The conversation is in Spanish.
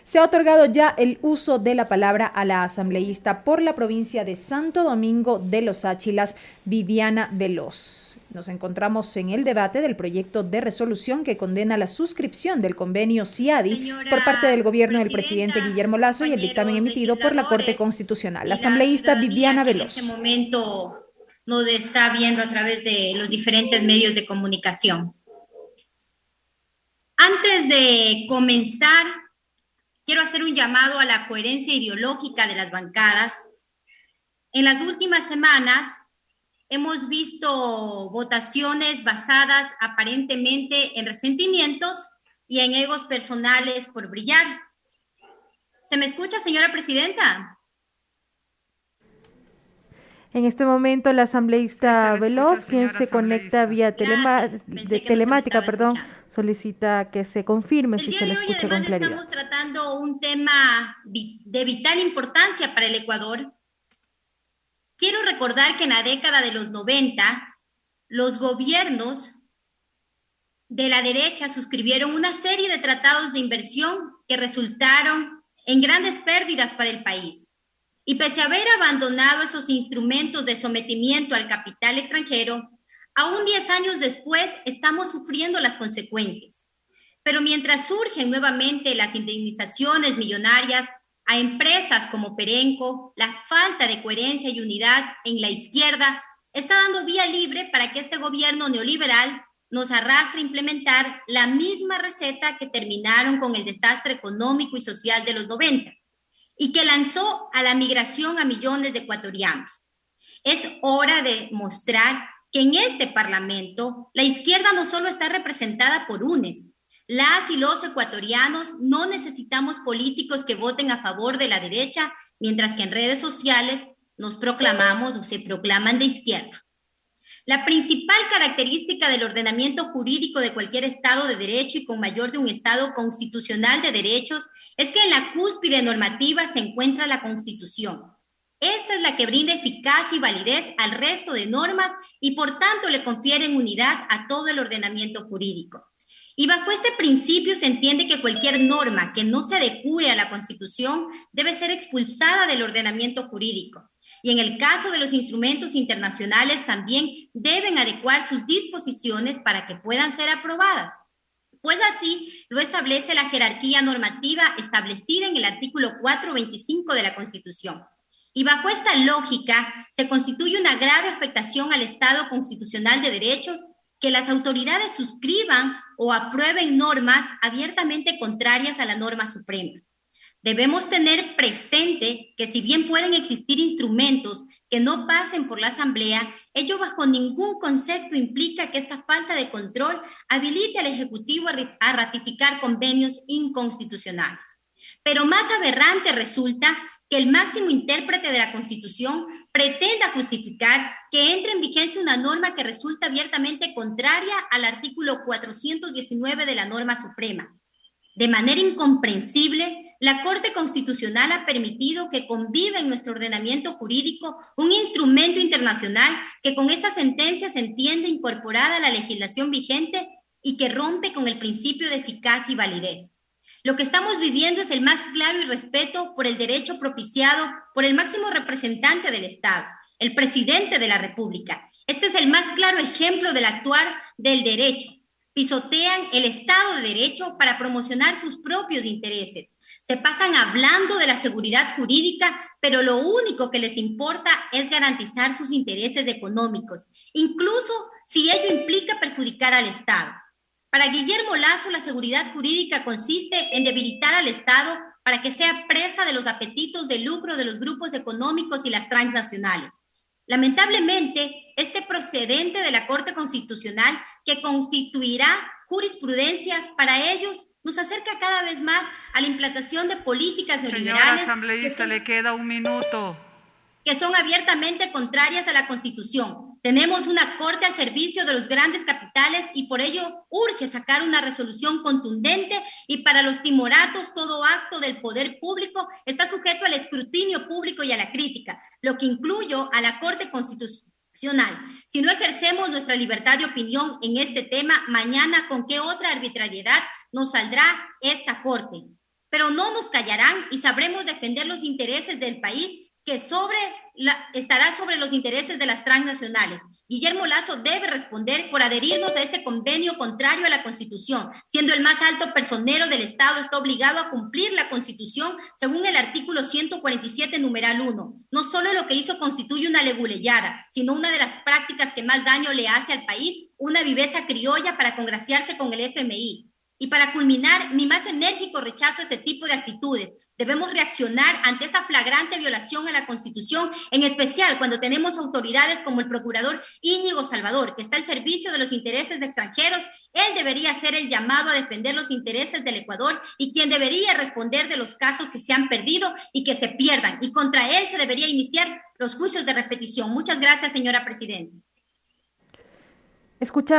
Se ha otorgado ya el uso de la palabra a la asambleísta por la provincia de Santo Domingo de los Áchilas, Viviana Veloz. Nos encontramos en el debate del proyecto de resolución que condena la suscripción del convenio CIADI por parte del Señora gobierno del presidente presidenta, Guillermo Lazo y el dictamen compañeros emitido por la Corte legisladores Constitucional. La y la asambleísta ciudadanía Viviana que en este Veloz. momento nos está viendo a través de los diferentes medios de comunicación. Antes de comenzar, quiero hacer un llamado a la coherencia ideológica de las bancadas. En las últimas semanas hemos visto votaciones basadas aparentemente en resentimientos y en egos personales por brillar. ¿Se me escucha, señora presidenta? En este momento, la Sí, se asambleísta le escucha, Veloz, quien señora se conecta asambleísta. vía Gracias, pensé que no se me telemática, estaba perdón, escuchando. solicita que se confirme El si día se le de hoy escucha con además claridad. estamos tratando un tema de vital importancia para el Ecuador. Quiero recordar que en la década de los 90, los gobiernos de la derecha suscribieron una serie de tratados de inversión que resultaron en grandes pérdidas para el país. Y pese a haber abandonado esos instrumentos de sometimiento al capital extranjero, aún 10 años después estamos sufriendo las consecuencias. Pero mientras surgen nuevamente las indemnizaciones millonarias a empresas como Perenco, la falta de coherencia y unidad en la izquierda está dando vía libre para que este gobierno neoliberal nos arrastre a implementar la misma receta que terminaron con el desastre económico y social de los 90 y que lanzó a la migración a millones de ecuatorianos. Es hora de mostrar que en este Parlamento la izquierda no solo está representada por UNES. Las y los ecuatorianos no necesitamos políticos que voten a favor de la derecha, mientras que en redes sociales nos proclamamos o se proclaman de izquierda. La principal característica del ordenamiento jurídico de cualquier Estado de Derecho y con mayor de un Estado constitucional de derechos es que en la cúspide normativa se encuentra la Constitución. Esta es la que brinda eficacia y validez al resto de normas y por tanto le confieren unidad a todo el ordenamiento jurídico. Y bajo este principio se entiende que cualquier norma que no se adecue a la Constitución debe ser expulsada del ordenamiento jurídico. Y en el caso de los instrumentos internacionales también deben adecuar sus disposiciones para que puedan ser aprobadas. Pues así lo establece la jerarquía normativa establecida en el artículo 425 de la Constitución. Y bajo esta lógica se constituye una grave afectación al Estado constitucional de derechos que las autoridades suscriban o aprueben normas abiertamente contrarias a la norma suprema. Debemos tener presente que si bien pueden existir instrumentos que no pasen por la Asamblea, ello bajo ningún concepto implica que esta falta de control habilite al Ejecutivo a ratificar convenios inconstitucionales. Pero más aberrante resulta que el máximo intérprete de la Constitución pretenda justificar que entre en vigencia una norma que resulta abiertamente contraria al artículo 419 de la norma suprema. De manera incomprensible, la Corte Constitucional ha permitido que conviva en nuestro ordenamiento jurídico un instrumento internacional que con esta sentencia se entiende incorporada a la legislación vigente y que rompe con el principio de eficacia y validez. Lo que estamos viviendo es el más claro irrespeto por el derecho propiciado por el máximo representante del Estado, el presidente de la República. Este es el más claro ejemplo del actuar del derecho. Pisotean el Estado de Derecho para promocionar sus propios intereses. Se pasan hablando de la seguridad jurídica, pero lo único que les importa es garantizar sus intereses económicos, incluso si ello implica perjudicar al Estado. Para Guillermo Lazo, la seguridad jurídica consiste en debilitar al Estado para que sea presa de los apetitos de lucro de los grupos económicos y las transnacionales. Lamentablemente, este procedente de la Corte Constitucional, que constituirá jurisprudencia para ellos, nos acerca cada vez más a la implantación de políticas Señora neoliberales asambleísta, le queda un minuto. que son abiertamente contrarias a la Constitución. Tenemos una corte al servicio de los grandes capitales y por ello urge sacar una resolución contundente y para los timoratos todo acto del poder público está sujeto al escrutinio público y a la crítica, lo que incluye a la Corte Constitucional. Si no ejercemos nuestra libertad de opinión en este tema, mañana con qué otra arbitrariedad nos saldrá esta Corte. pero no nos callarán y sabremos defender los intereses del país que estará sobre los intereses de las transnacionales. Guillermo Lasso debe responder por adherirnos a este convenio contrario a la Constitución, siendo el más alto personero del Estado, está obligado a cumplir la Constitución según el artículo 147, numeral 1. No solo lo que hizo constituye una leguleyada, sino una de las prácticas que más daño le hace al país, una viveza criolla para congraciarse con el FMI. Y para culminar, mi más enérgico rechazo a este tipo de actitudes. Debemos reaccionar ante esta flagrante violación a la Constitución, en especial cuando tenemos autoridades como el procurador Íñigo Salvador, que está al servicio de los intereses de extranjeros. Él debería ser el llamado a defender los intereses del Ecuador y quien debería responder de los casos que se han perdido y que se pierdan. Y contra él se debería iniciar los juicios de repetición. Muchas gracias, señora presidenta. Escucha.